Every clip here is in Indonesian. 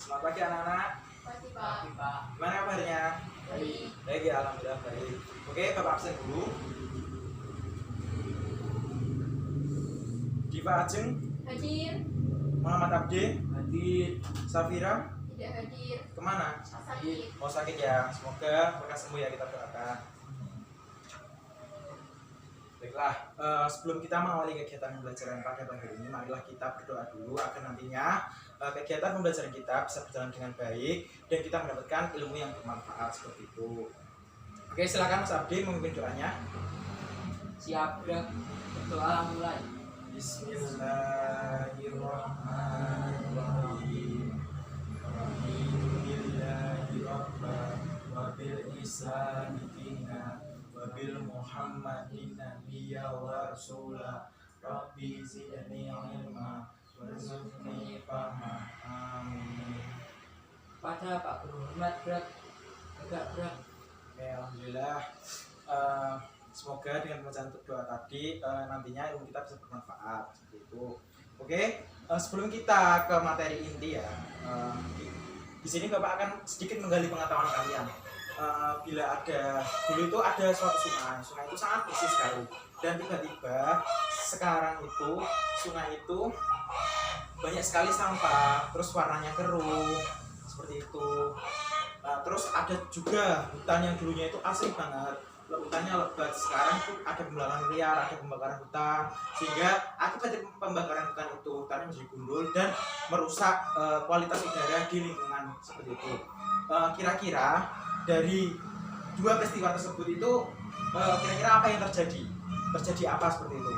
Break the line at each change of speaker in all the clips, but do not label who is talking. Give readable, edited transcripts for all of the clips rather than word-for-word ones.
Selamat pagi anak-anak.
Pasti Pak.
Gimana kabarnya?
Baik.
Baik ya, alhamdulillah baik. Oke, Bapak absen dulu. Diva Ajeng,
Hadir.
Muhammad Abdi,
Hadir.
Safira,
Tidak hadir.
kemana?
Sakit.
Mau sakit ya? Semoga mereka sembuh ya, kita doakan. Baiklah, sebelum kita mengawali kegiatan pembelajaran pada pagi ini, marilah kita berdoa dulu agar nantinya kegiatan pembelajaran kita bisa berjalan dengan baik dan kita mendapatkan ilmu yang bermanfaat seperti itu. Oke, silakan Mas Abdi memimpin doanya.
Siap, gerak. Berdoa mulai.
Bismillahirrahmanirrahim. Alhamdulillahi rabban wa bil islami dina wa bil muhammadin nabiyya wa rasula. Rabbi zidni ilma warzuqni fahma. Amin.
Pada Pak Guru hormat, gerak. Tegak, gerak.
Oke, alhamdulillah. Semoga dengan bacaan doa tadi nantinya ilmu kita bisa bermanfaat seperti itu. Oke, sebelum kita ke materi inti ya, di sini Bapak akan sedikit menggali pengetahuan kalian. Bila dulu itu ada suatu sungai itu sangat bersih sekali, dan tiba-tiba sekarang itu sungai itu banyak sekali sampah, terus warnanya keruh seperti itu. Terus ada juga hutan yang dulunya itu asri banget, hutannya lebat, sekarang itu ada pembakaran liar, ada pembakaran hutan, sehingga akibat dari pembakaran hutan itu hutannya menjadi gundul dan merusak kualitas udara di lingkungan seperti itu. Kira-kira dari dua peristiwa tersebut itu kira-kira apa yang terjadi? Terjadi apa seperti itu?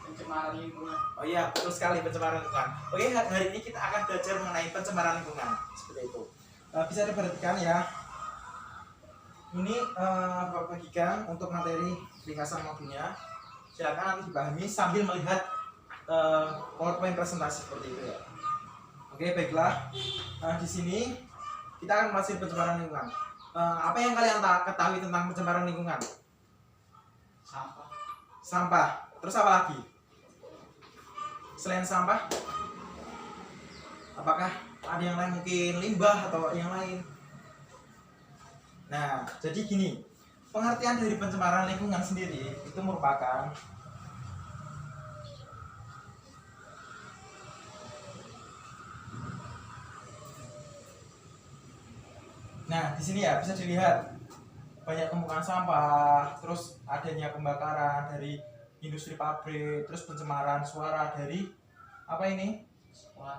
Pencemaran lingkungan.
Oh iya, betul sekali, pencemaran lingkungan. Oke, hari ini kita akan belajar mengenai pencemaran lingkungan seperti itu. Bisa diperhatikan ya. Ini Bapak bagikan untuk materi ringkasan modulnya. Silakan nanti dipahami sambil melihat PowerPoint presentasi seperti itu ya. Oke, baiklah. Di sini kita akan membahas pencemaran lingkungan. Apa yang kalian ketahui tentang pencemaran lingkungan?
Sampah.
Sampah. Terus apa lagi? Selain sampah, apakah ada yang lain, mungkin limbah atau yang lain? Nah, jadi gini, pengertian dari pencemaran lingkungan sendiri itu merupakan nah, di sini ya bisa dilihat banyak tumpukan sampah, terus adanya pembakaran dari industri pabrik, terus pencemaran suara dari apa ini?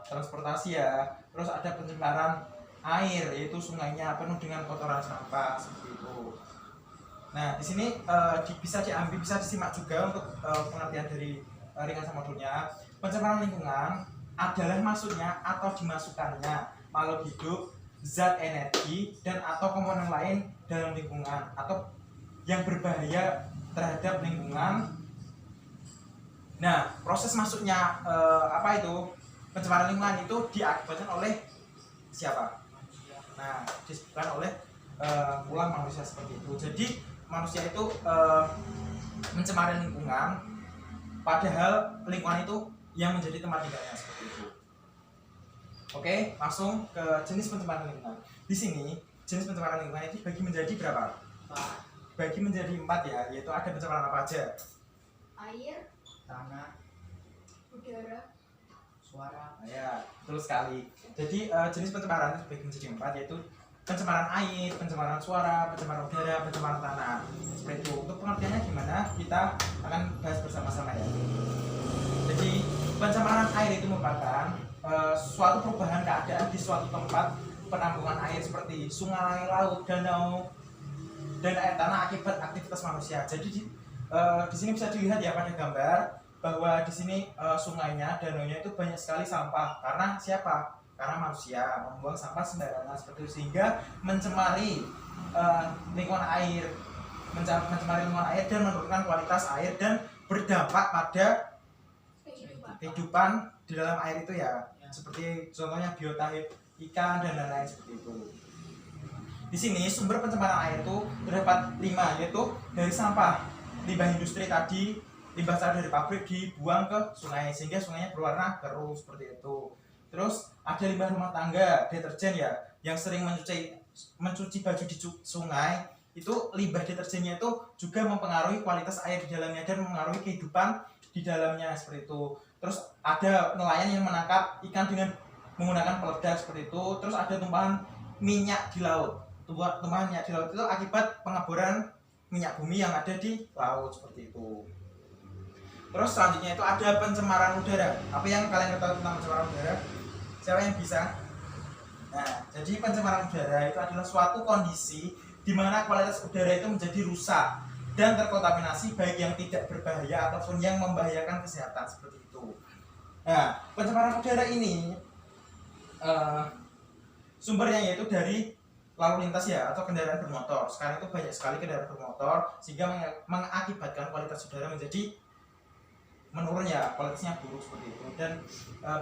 Transportasi ya. Terus ada pencemaran air, yaitu sungainya penuh dengan kotoran sampah seperti itu. Nah, di sini bisa diambil, bisa disimak juga untuk pengertian dari ringkasan modulnya. Pencemaran lingkungan adalah masuknya atau dimasukkannya makhluk hidup, zat energi dan atau komponen lain dalam lingkungan atau yang berbahaya terhadap lingkungan. Nah, proses masuknya apa itu? Pencemaran lingkungan itu diakibatkan oleh siapa? Nah, disebabkan oleh ulah manusia seperti itu. Jadi manusia itu mencemari lingkungan, padahal lingkungan itu yang menjadi tempat tinggalnya seperti itu. Oke, langsung ke jenis pencemaran lingkungan. Di sini jenis pencemaran lingkungan itu dibagi menjadi berapa? Bagi menjadi 4 ya, yaitu ada pencemaran apa aja?
Air,
Tanah.
udara,
Suara.
Nah, ya, betul sekali. Jadi jenis pencemaran itu dibagi menjadi 4, yaitu pencemaran air, pencemaran suara, pencemaran udara, pencemaran tanah. Seperti itu. Untuk pengertiannya gimana? Kita akan bahas bersama-sama ya. Jadi pencemaran air itu merupakan suatu perubahan keadaan di suatu tempat penampungan air seperti sungai, laut, danau, dan air tanah akibat aktivitas manusia. Jadi di sini bisa dilihat ya pada gambar bahwa di sini sungainya, danaunya itu banyak sekali sampah. Karena siapa? Karena manusia membuang sampah sembarangan seperti itu, sehingga mencemari lingkungan air, mencemari lingkungan air dan menurunkan kualitas air dan berdampak pada kehidupan di dalam air itu ya. Seperti contohnya biota ikan dan lain-lain seperti itu. Di sini sumber pencemaran air itu terdapat 5, yaitu dari sampah, limbah industri tadi, limbah dari pabrik dibuang ke sungai sehingga sungainya berwarna keruh seperti itu. Terus ada limbah rumah tangga, deterjen ya, yang sering mencuci baju di sungai, itu limbah deterjennya itu juga mempengaruhi kualitas air di dalamnya dan mempengaruhi kehidupan di dalamnya seperti itu. Terus ada nelayan yang menangkap ikan dengan menggunakan peledak seperti itu. Terus ada tumpahan minyak di laut. Tumpahan minyak di laut itu akibat pengeboran minyak bumi yang ada di laut seperti itu. Terus selanjutnya itu ada pencemaran udara. Apa yang kalian ketahui tentang pencemaran udara? Siapa yang bisa? Nah, jadi pencemaran udara itu adalah suatu kondisi di mana kualitas udara itu menjadi rusak dan terkontaminasi baik yang tidak berbahaya ataupun yang membahayakan kesehatan seperti itu. Nah, pencemaran udara ini sumbernya yaitu dari lalu lintas ya atau kendaraan bermotor. Sekarang itu banyak sekali kendaraan bermotor sehingga mengakibatkan kualitas udara menjadi menurun ya, kualitasnya buruk seperti itu dan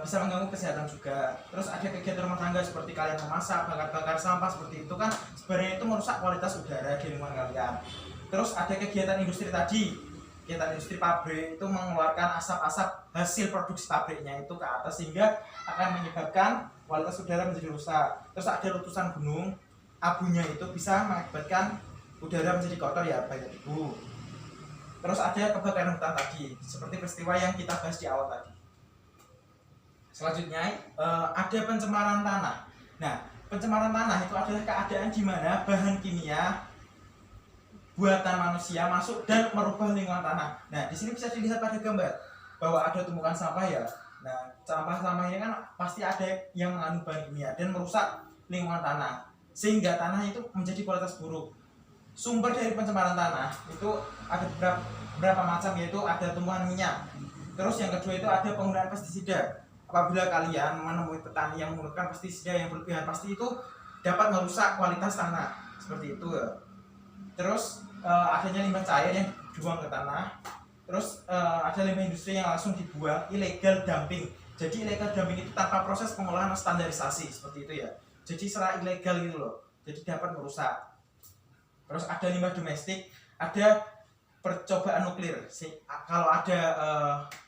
bisa mengganggu kesehatan juga. Terus ada kegiatan rumah tangga seperti kalian memasak, bakar-bakar sampah seperti itu kan sebenarnya itu merusak kualitas udara di lingkungan kalian. Terus ada kegiatan industri tadi, kegiatan industri pabrik itu mengeluarkan asap-asap hasil produksi pabriknya itu ke atas sehingga akan menyebabkan kualitas udara menjadi rusak. Terus ada letusan gunung, abunya itu bisa mengakibatkan udara menjadi kotor ya, banyak debu. Terus ada kebakaran hutan tadi, seperti peristiwa yang kita bahas di awal tadi. Selanjutnya ada pencemaran tanah. Nah, pencemaran tanah itu adalah keadaan di mana bahan kimia buatan manusia masuk dan merubah lingkungan tanah. Nah, di sini bisa dilihat pada gambar bahwa ada tumpukan sampah ya. Nah, sampah-sampah ini kan pasti ada yang mengandung bahan kimia dan merusak lingkungan tanah, sehingga tanah itu menjadi kualitas buruk. Sumber dari pencemaran tanah itu ada beberapa macam, yaitu ada tumbuhan minyak. Terus yang kedua itu ada penggunaan pestisida. Apabila kalian menemui petani yang menggunakan pestisida yang berlebihan, pasti itu dapat merusak kualitas tanah seperti itu. Terus adanya limbah cair yang dibuang ke tanah. Terus ada limbah industri yang langsung dibuang, illegal dumping. Jadi illegal dumping itu tanpa proses pengolahan standarisasi seperti itu ya. Jadi secara ilegal gitu loh. Jadi dapat merusak. Terus ada limbah domestik, ada percobaan nuklir. Kalau ada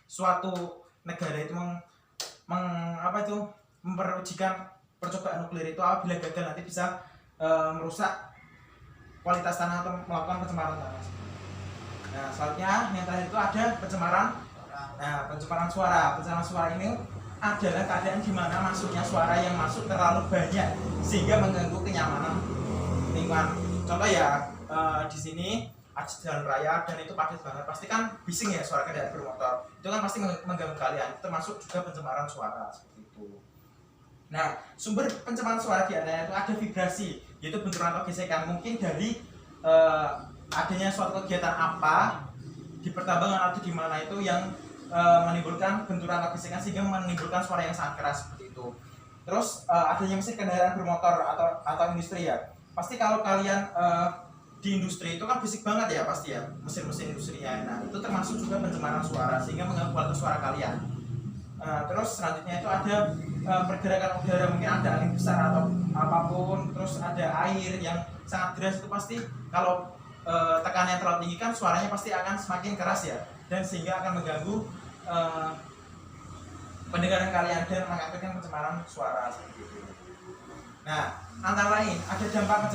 suatu negara itu memperujikan percobaan nuklir itu, apabila gagal nanti bisa merusak kualitas tanah atau melakukan pencemaran tanah. Nah, selanjutnya yang terakhir itu ada pencemaran. Nah, pencemaran suara. Pencemaran suara ini adalah keadaan di mana masuknya suara yang masuk terlalu banyak sehingga mengganggu kenyamanan lingkungan. Contoh ya, di sini ada jalan raya dan itu padat banget, pasti kan bising ya suara kendaraan bermotor. Itu kan pasti mengganggu kalian, termasuk juga pencemaran suara seperti itu. Nah, sumber pencemaran suara di antaranya itu ada vibrasi, yaitu benturan atau gesekan mungkin dari adanya suatu kegiatan apa di pertambangan atau di mana itu yang menimbulkan benturan atau gesekan sehingga menimbulkan suara yang sangat keras seperti itu. Terus adanya mesin kendaraan bermotor atau industri ya. Pasti kalau kalian di industri itu kan berisik banget ya pasti ya, mesin-mesin industrinya. Nah, itu termasuk juga pencemaran suara sehingga mengganggu kualitas suara kalian. Terus selanjutnya itu ada pergerakan udara, mungkin ada angin besar atau apapun. Terus ada air yang sangat deras, itu pasti kalau tekanannya terlalu tinggi kan suaranya pasti akan semakin keras ya, dan sehingga akan mengganggu pendengaran kalian dan mengakibatkan pencemaran suara seperti itu. Nah, antara lain ada dampak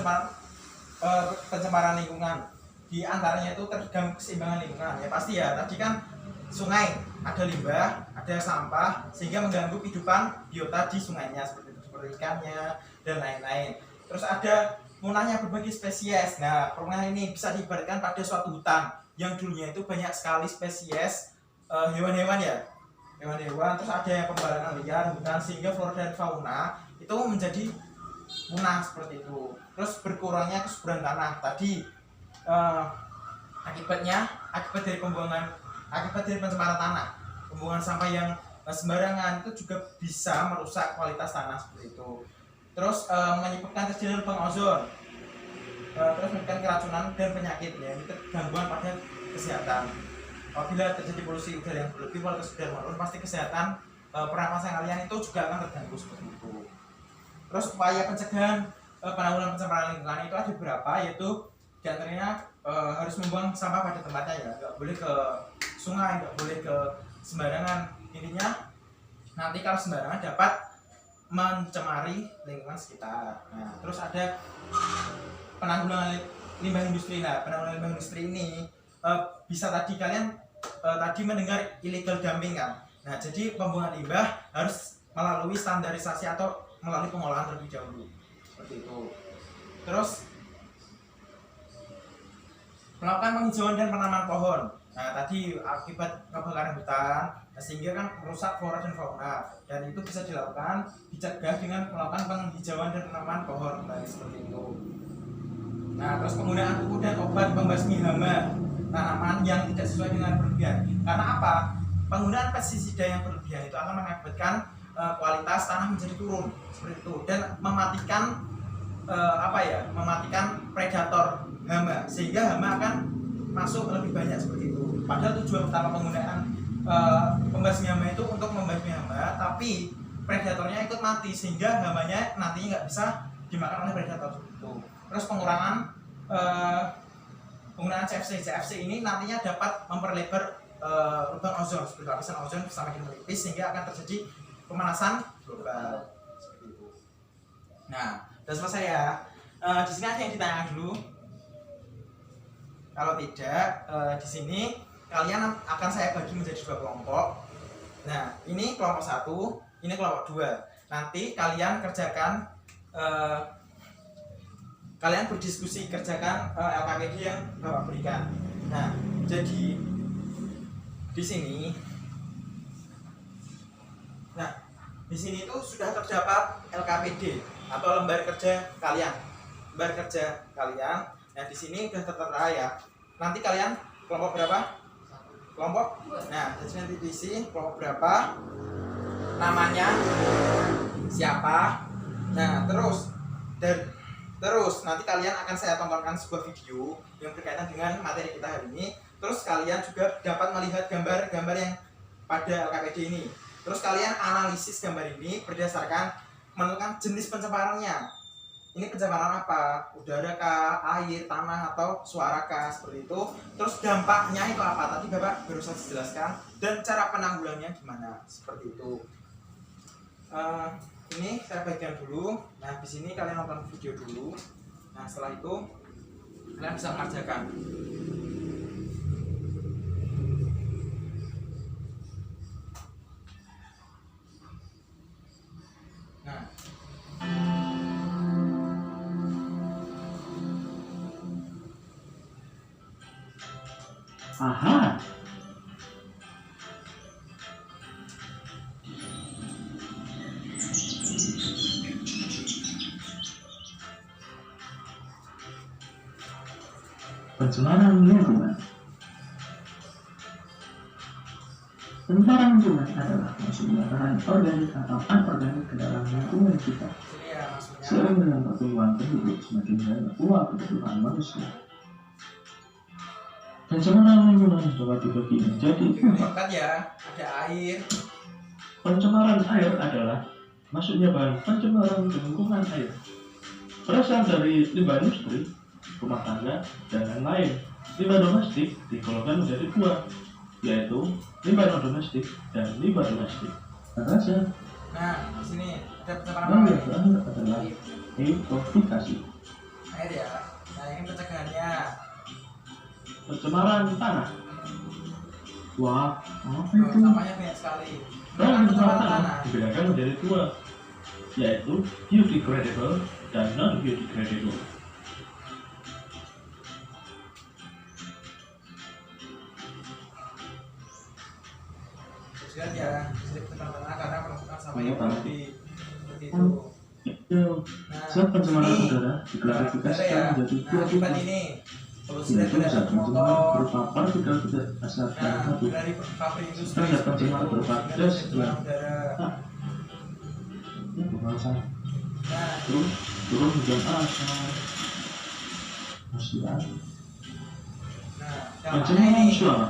pencemaran lingkungan. Di antaranya itu terganggu keseimbangan lingkungan. Ya pasti ya, tadi kan sungai ada limbah, ada sampah sehingga mengganggu kehidupan biota di sungainya seperti itu, seperti ikannya dan lain-lain. Terus ada punahnya berbagai spesies. Nah, perubahan ini bisa diibaratkan pada suatu hutan yang dulunya itu banyak sekali spesies hewan-hewan ya. Hewan-hewan, terus ada yang pembarangan liar, hutan, sehingga flora dan fauna itu menjadi punah seperti itu. Terus berkurangnya kesuburan tanah tadi akibat dari pencemaran tanah, pembuangan sampah yang sembarangan itu juga bisa merusak kualitas tanah seperti itu. Terus menyebabkan terjadinya lubang ozon, terus menyebabkan keracunan dan penyakit ya, itu gangguan pada kesehatan. Apabila terjadi polusi udara yang berlebih, kualitas udara menurun, pasti kesehatan pernapasan kalian itu juga akan terganggu seperti itu. Terus upaya pencegahan penanggulangan pencemaran lingkungan itu ada beberapa, yaitu diantaranya harus membuang sampah pada tempatnya ya, nggak boleh ke sungai, nggak boleh ke sembarangan. Intinya nanti kalau sembarangan dapat mencemari lingkungan sekitar. Nah, terus ada penanggulangan limbah industri. Nah, penanggulangan limbah industri ini bisa tadi kalian tadi mendengar illegal dumping kan. Nah, jadi pembuangan limbah harus melalui standarisasi atau melalui pengolahan terlebih dahulu. Seperti itu. Terus melakukan penghijauan dan penanaman pohon. Nah, tadi akibat kebakaran hutan sehingga kan merusak flora dan fauna, dan itu bisa dilakukan dicegah dengan melakukan penghijauan dan penanaman pohon. Nah, seperti itu. Nah, terus penggunaan pupuk dan obat pembasmi hama tanaman yang tidak sesuai dengan berlebihan. Karena apa? Penggunaan pestisida yang berlebihan itu akan mengakibatkan kualitas tanah menjadi turun seperti itu, dan mematikan mematikan predator hama, sehingga hama akan masuk lebih banyak seperti itu. Padahal tujuan utama penggunaan pembasmi hama itu untuk membasmi hama, tapi predatornya ikut mati sehingga hamanya nantinya nggak bisa dimakan oleh predator itu. Terus penggunaan CFC ini nantinya dapat memperlebar lubang ozon, seperti lapisan ozon semakin menipis sehingga akan terjadi pemanasan global seperti itu. Nah, sudah selesai ya. Di sini ada yang ditanya dulu. Kalau tidak, di sini kalian akan saya bagi menjadi 2 kelompok. Nah, ini kelompok 1, ini kelompok 2. Nanti kalian kerjakan, kalian berdiskusi kerjakan LKPD yang Bapak berikan. Nah, jadi di sini, di sini itu sudah terdapat LKPD atau lembar kerja kalian. Nah, di sini sudah tertera ya. Nanti kalian kelompok berapa? Kelompok? Nah, jadi nanti di sini kelompok berapa? Namanya siapa? Nah, terus nanti kalian akan saya tontonkan sebuah video yang berkaitan dengan materi kita hari ini. Terus kalian juga dapat melihat gambar-gambar yang pada LKPD ini. Terus kalian analisis gambar ini berdasarkan menentukan jenis pencemarannya. Ini pencemaran apa? Udara kah, air, tanah, atau suara kah, seperti itu. Terus dampaknya itu apa? Tadi Bapak baru saja jelaskan. Dan cara penanggulangannya gimana? Seperti itu. Ini saya bagikan dulu. Nah, di sini kalian nonton video dulu. Nah, setelah itu kalian bisa mengerjakan. Nah,
aha, pencemaran lingkungan. Pencemaran lingkungan adalah masuknya bahan organik atau anorganik ke dalam lingkungan kita,
sini ya maksudnya.
seiring dengan pertumbuhan penduduk semakin banyak pula kebutuhan manusia. Pencemaran lingkungan dapat dibagi menjadi 4.
Ya, ada air.
Pencemaran air adalah masuknya bahan pencemaran lingkungan air, berasal dari limbah industri, rumah tangga, dan lain-lain. Limbah domestik digolongkan menjadi 2, yaitu limbah non domestik dan limbah domestik. Rasa
Nah, di sini ada pencemaran
yang
air.
terakhir adalah eutrofikasi,
Air ya. Nah, ini pencegahannya.
pencemaran tanah. Wah, apa
Tuh,
itu?
sampahnya banyak sekali.
Bahan pencemaran
Pencemaran
tanah
tanah.
dibedakan menjadi 2, yaitu biodegradable dan non biodegradable.
Terus lihat ya, jadi pencemaran tanah karena penumpukan sampah
Iya,
yang
Pak.
berlebih. Seperti itu.
Itu
Nah,
zat pencemaran
ini
udara diklasifikasikan
ya.
menjadi
Nah,
2
akibat
tipe,
ini polusi
yaitu
dari
zat
kendaraan
pencemar
motor.
berupa partikel tidak asal
Nah,
satu,
dari pabrik industri
dan zat
seperti
pencemar
itu,
berupa
sehingga
gas
terjadi
dan
udara.
pemanasan,
Nah,
turun hujan asap, musiman,
dampaknya
pencemaran
ini
suara,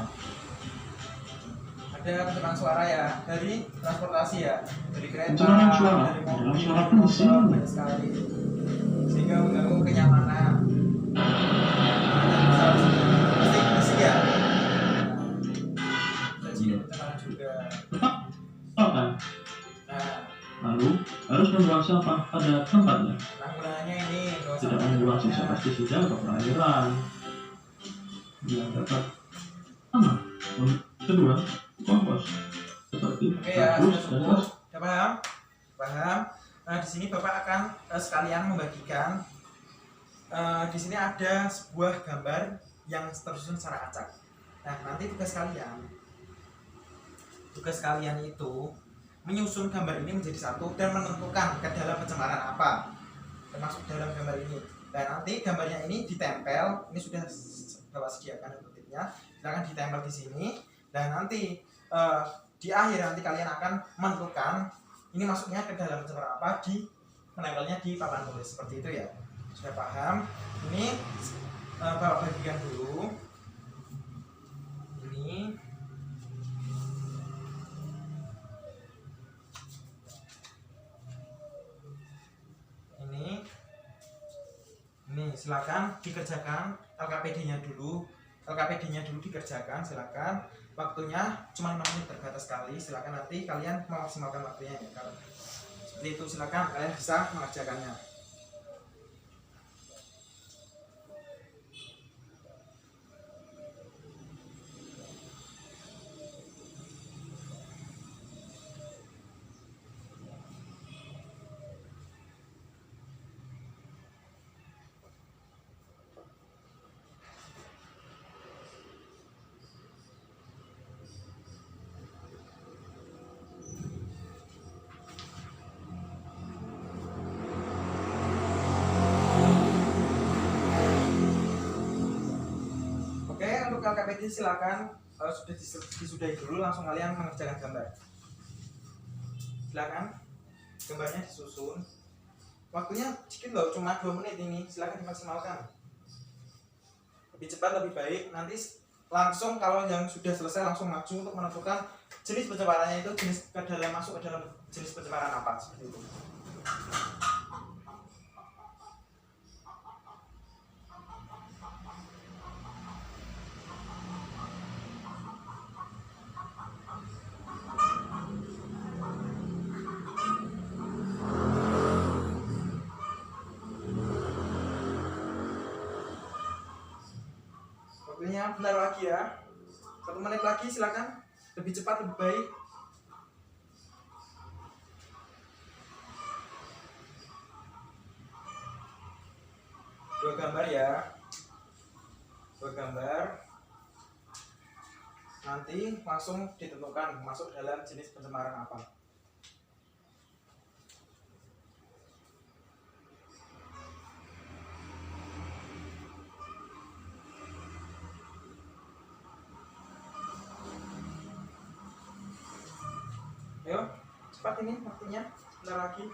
ada pencemaran suara ya dari transportasi ya, dari kereta,
Pencemaran suara
dari
adalah
mobil,
suara
dari motor,
bising.
banyak sekali, sehingga mengganggu kenyamanan. Bising ya. Jadi pencemaran juga.
kan?
Nah,
Lalu harus membuang sampah pada tempatnya.
Penanggulangannya ini kalau
Tidak membuang sisa pestisida ke perairan yang dapat aman. Kedua, kompos seperti
Oke ya, sudah
bagus dan
cukup.
gas.
Udah paham? Paham? Nah, di sini Bapak akan sekalian membagikan. Di sini ada sebuah gambar yang tersusun secara acak. Nah, nanti tugas kalian itu menyusun gambar ini menjadi satu dan menentukan ke dalam pencemaran apa termasuk dalam gambar ini. Dan nanti gambarnya ini ditempel. Ini sudah Bapak sediakan kutipnya. Silakan ditempel di sini. Dan nanti di akhir nanti kalian akan menentukan ini masuknya ke dalam pencemaran apa, di menempelnya di papan tulis seperti itu ya. Sudah paham? Ini Bapak bagikan dulu. Ini silakan dikerjakan LKPD-nya dulu. LKPD-nya dulu dikerjakan, silakan. Waktunya cuma 5 menit terbatas sekali. Silakan nanti kalian memaksimalkan waktunya ya. Kalau seperti itu silakan kalian bisa mengerjakannya. Untuk LKPD silakan sudah disudahi dulu, langsung kalian mengerjakan gambar. Silakan gambarnya disusun. Waktunya sedikit loh, cuma 2 menit ini. Silakan dimaksimalkan. Lebih cepat lebih baik. Nanti langsung kalau yang sudah selesai langsung maju untuk menentukan jenis pencemarannya itu masuk ke dalam jenis pencemaran apa seperti itu. Waktunya bentar lagi ya, 1 menit lagi, silakan lebih cepat lebih baik. Dua gambar ya, 2 gambar. Nanti langsung ditentukan masuk dalam jenis pencemaran apa. Ayo, cepat ini waktunya, bentar lagi.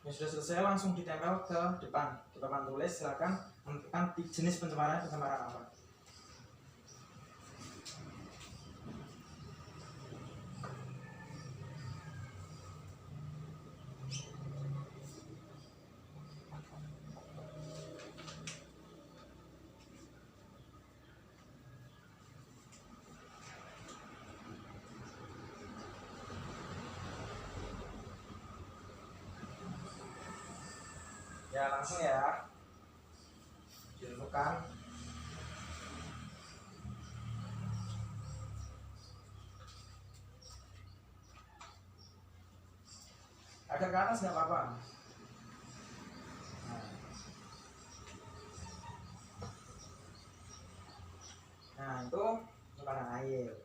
Yang sudah selesai langsung ditempel ke depan, di papan tulis. Silakan menentukan jenis pencemaran apa. Ya langsung ya ditentukan. Agak ke atas nggak apa-apa. Nah itu pencemaran air.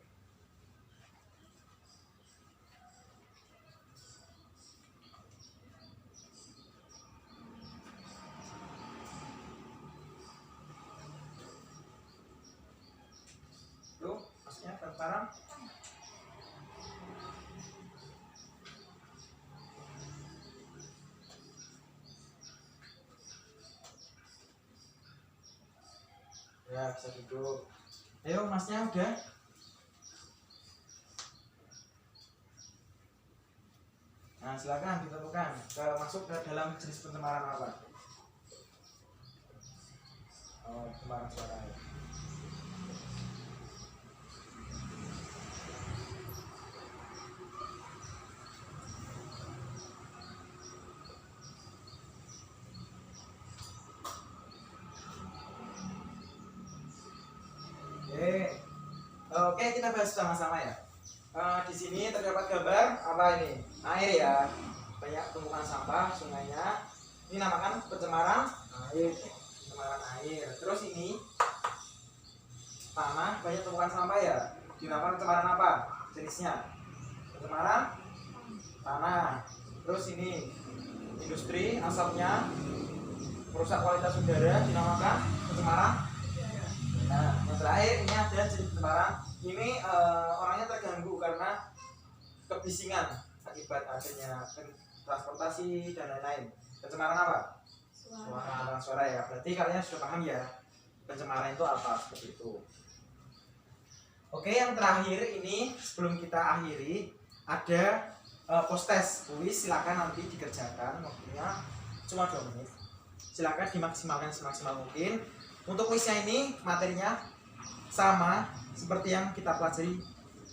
Tuh maksudnya transparan. Ya bisa duduk. Ayo masnya udah. Nah, silakan ditentukan masuk ke dalam jenis pencemaran apa. Oh, pencemaran suara ya. Oke, kita bahas sama-sama ya. Di sini terdapat gambar apa ini? Air ya. Banyak tumpukan sampah sungainya. Ini namakan pencemaran air. Pencemaran air. Terus ini tanah, banyak tumpukan sampah ya. Dinamakan pencemaran apa? Jenisnya? Pencemaran tanah. Terus ini industri, asapnya merusak kualitas udara, dinamakan pencemaran. Nah, yang terakhir ini ada jenis pencemaran. Ini orangnya terganggu karena kebisingan akibat adanya transportasi dan lain-lain. Pencemaran apa? Pencemaran suara ya. Berarti kalian sudah paham ya pencemaran itu apa, seperti itu. Oke, yang terakhir ini sebelum kita akhiri ada post test kuis. Silakan nanti dikerjakan, waktunya cuma 2 menit. Silakan dimaksimalkan semaksimal mungkin. Untuk kuisnya ini materinya sama seperti yang kita pelajari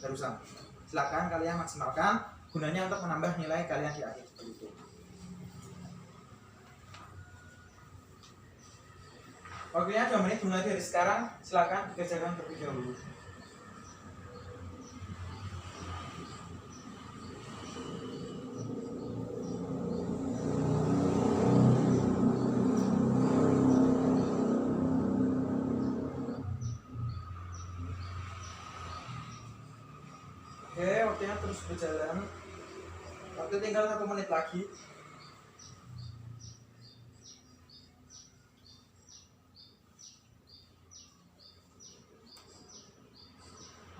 barusan. Silakan kalian maksimalkan, gunanya untuk menambah nilai kalian di akhir seperti itu. Waktunya 2 menit mulai dari sekarang. Silakan dikerjakan terlebih dahulu. Oke, waktunya terus berjalan. Waktu tinggal 1 menit lagi.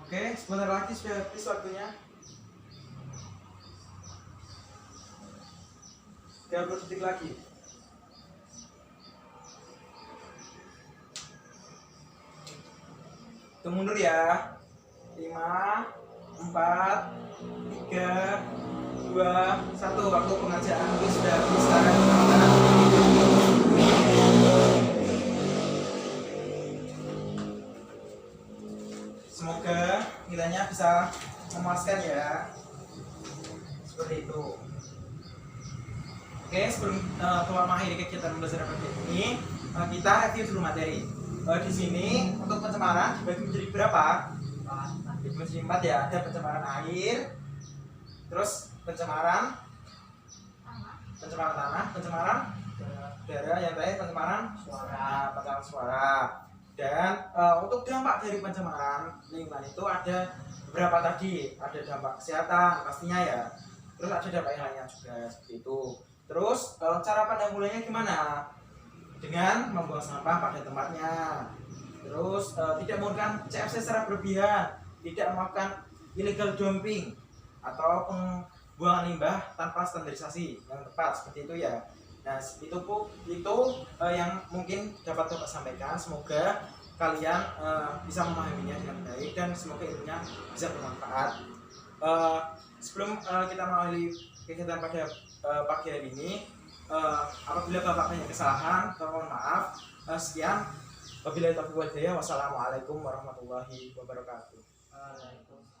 Oke, sebentar lagi sudah habis waktunya. 30 detik lagi. Hitung mundur ya. 5, 4, 3, 2, 1. Waktu pengerjaan itu sudah habis. Sekarang semoga nilainya bisa memuaskan ya. Seperti itu. Oke, sebelum mengakhiri kegiatan pembelajaran pada ini, kita review dulu materi. Di sini untuk pencemaran dibagi menjadi berapa? Menjadi 4 ya. Ada pencemaran air, terus pencemaran tanah, pencemaran udara, yang terakhir pencemaran suara. Dan untuk dampak dari pencemaran lingkungan itu ada beberapa tadi. Ada dampak kesehatan pastinya ya. Terus ada dampak yang lainnya juga seperti itu. Terus cara penanggulangannya gimana? Dengan membuang sampah pada tempatnya. Terus tidak menggunakan CFC secara berlebihan, tidak melakukan illegal dumping atau pembuangan limbah tanpa standarisasi yang tepat, seperti itu ya. Nah, itu yang mungkin dapat Bapak sampaikan. Semoga kalian bisa memahaminya dengan baik dan semoga ilmunya bisa bermanfaat. Sebelum kita mengakhiri kegiatan pada pagi hari ini, apabila Bapak punya kesalahan, mohon maaf. Sekian. Wabillahi taufiq wal hidayah. Wassalamualaikum warahmatullahi wabarakatuh.
Waalaikumsalam.